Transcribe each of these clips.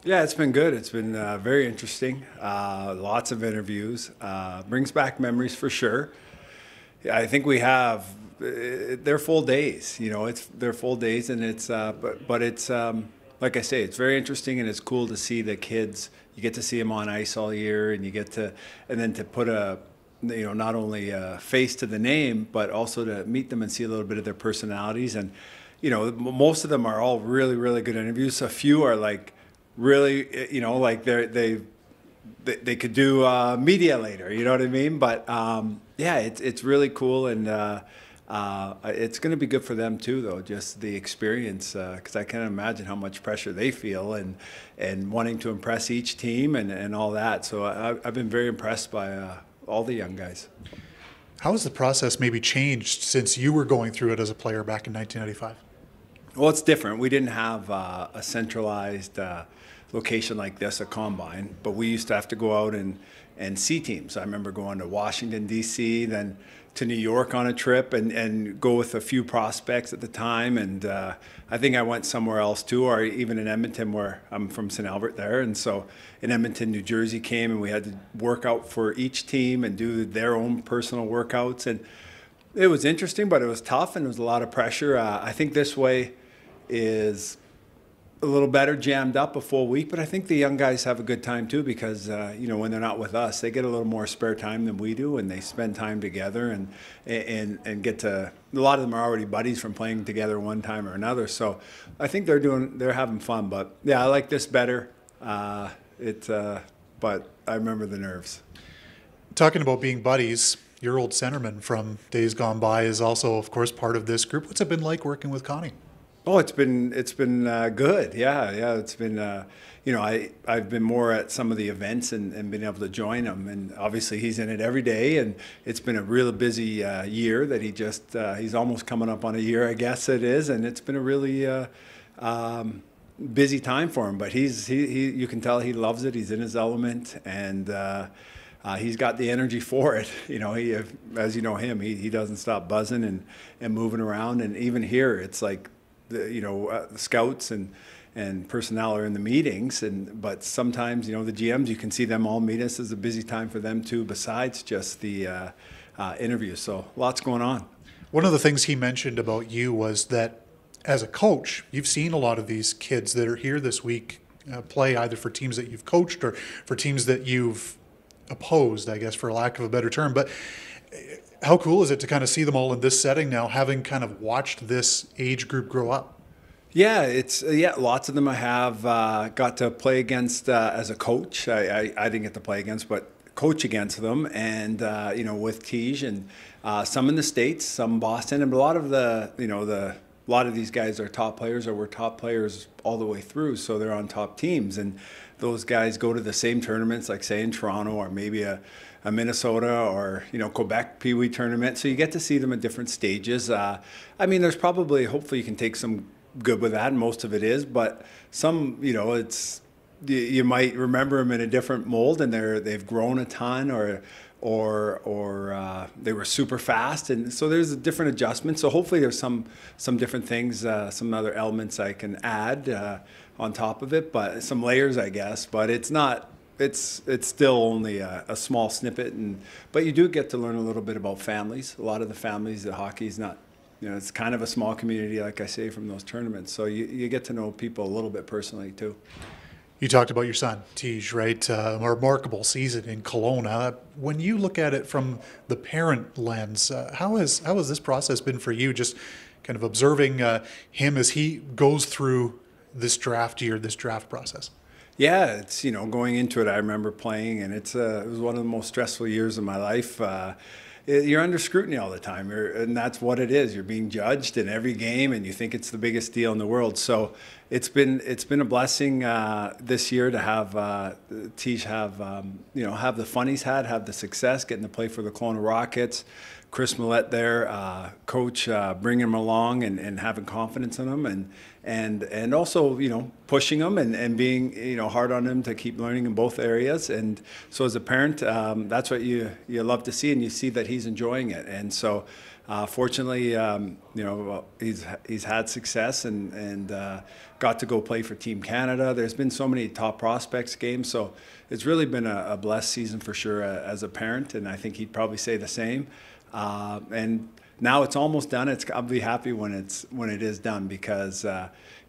Yeah, it's been good. It's been very interesting. Lots of interviews. Brings back memories for sure. Yeah, I think we have. They're full days. They're full days, and but it's like I say, it's very interesting, and it's cool to see the kids. You get to see them on ice all year, and you get to, and then to put not only a face to the name, but also to meet them and see a little bit of their personalities. And most of them are all really, really good interviews. A few are like really, like they could do media later. You know what I mean? But yeah, it's really cool, and it's going to be good for them too, though. Just the experience, because I can't imagine how much pressure they feel, and wanting to impress each team and all that. So I've been very impressed by all the young guys. How has the process maybe changed since you were going through it as a player back in 1995? Well, it's different. We didn't have a centralized location like this, a combine, but we used to have to go out and see teams. I remember going to Washington, D.C., then to New York on a trip and go with a few prospects at the time. And I think I went somewhere else too, or even in Edmonton, where I'm from St. Albert there. And so in Edmonton, New Jersey came, and we had to work out for each team and do their own personal workouts. And it was interesting, but it was tough, and there was a lot of pressure. I think this way is a little better jammed up a full week, but I think the young guys have a good time too, because when they're not with us, they get a little more spare time than we do, and they spend time together and get to. A lot of them are already buddies from playing together one time or another, so I think they're having fun. But yeah, I like this better. But I remember the nerves. Talking about being buddies, your old centerman from days gone by is also, of course, part of this group. What's it been like working with Connie? Oh, it's been good. Yeah. It's been I've been more at some of the events and been able to join him, and obviously he's in it every day, and it's been a really busy year that he's almost coming up on a year, I guess it is, and it's been a really busy time for him. But he you can tell he loves it. He's in his element, and he's got the energy for it. As you know him, he doesn't stop buzzing and moving around, and even here it's like. The scouts and personnel are in the meetings, but sometimes the GMs, you can see them all meet us. It's a busy time for them too, besides just the interviews. So lots going on. One of the things he mentioned about you was that as a coach, you've seen a lot of these kids that are here this week play either for teams that you've coached or for teams that you've opposed, I guess, for lack of a better term. But how cool is it to kind of see them all in this setting now, having kind of watched this age group grow up? Yeah, lots of them I have got to play against as a coach. I didn't get to play against, but coach against them, and with Tej, and some in the States, some in Boston, and a lot of a lot of these guys are top players, or were top players all the way through, so they're on top teams, and those guys go to the same tournaments, like say in Toronto, or maybe a Minnesota, or Quebec Pee Wee tournament. So you get to see them at different stages. There's probably, hopefully you can take some good with that, and most of it is, but some it's you might remember them in a different mold, and they've grown a ton, or they were super fast, and so there's a different adjustments. So hopefully there's some different things, some other elements I can add on top of it, but some layers, I guess. But it's not. It's still only a small snippet, but you do get to learn a little bit about families. A lot of the families, the hockey's not, it's kind of a small community, like I say, from those tournaments. So you get to know people a little bit personally too. You talked about your son, Tej, right? A remarkable season in Kelowna. When you look at it from the parent lens, how has this process been for you? Just kind of observing him as he goes through this draft year, this draft process. Yeah, it's going into it. I remember playing, and it was one of the most stressful years of my life. You're under scrutiny all the time, and that's what it is. You're being judged in every game, and you think it's the biggest deal in the world. So it's been a blessing this year to have Tej have the fun he's had, have the success, getting to play for the Kelowna Rockets, Chris Millette there, coach, bringing him along and having confidence in him, and also, you know, pushing him and being, you know, hard on him to keep learning in both areas. And so as a parent, that's what you love to see, and you see that he's enjoying it. And so fortunately, you know, he's had success and got to go play for Team Canada. There's been so many top prospects games, so it's really been a blessed season for sure as a parent, and I think he'd probably say the same. And now it's almost done. I'll be happy when it is done, because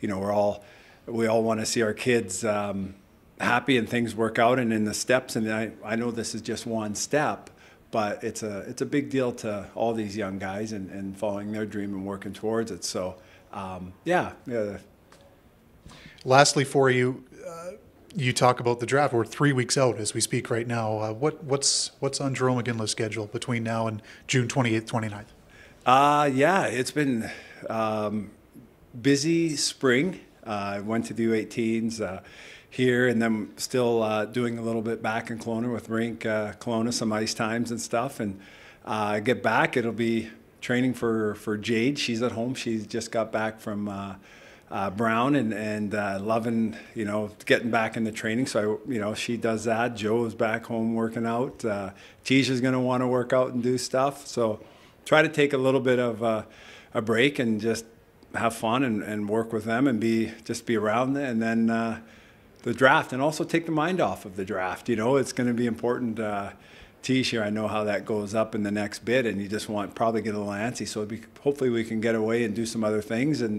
you know, we all want to see our kids happy and things work out and in the steps. And I know this is just one step, but it's a big deal to all these young guys and following their dream and working towards it. So yeah. Lastly, for you, you talk about the draft. We're 3 weeks out as we speak right now. What's on Jarome Iginla's schedule between now and June 28th, 29th? Yeah, it's been busy spring. I went to the U18s here, and then still doing a little bit back in Kelowna with Rink Kelowna, some ice times and stuff. And I get back, it'll be training for Jade. She's at home. She's just got back from Brown and loving, you know, getting back into training. So, you know, she does that. Joe's back home working out. Tisha's going to want to work out and do stuff. So try to take a little bit of a break and just have fun and work with them and just be around them. And then the draft, and also take the mind off of the draft. You know, it's going to be important. Tisha, I know how that goes up in the next bid, and you just want probably get a little antsy. So hopefully we can get away and do some other things, but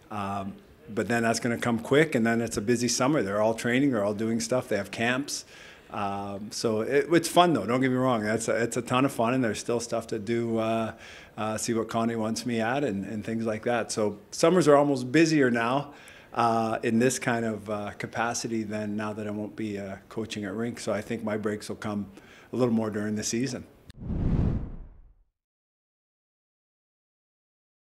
then that's going to come quick, and then it's a busy summer. They're all training, they're all doing stuff. They have camps, so it's fun though. Don't get me wrong. It's a ton of fun, and there's still stuff to do. See what Connie wants me at, and things like that. So summers are almost busier now. In this kind of capacity than now that I won't be coaching at rink. So I think my breaks will come a little more during the season.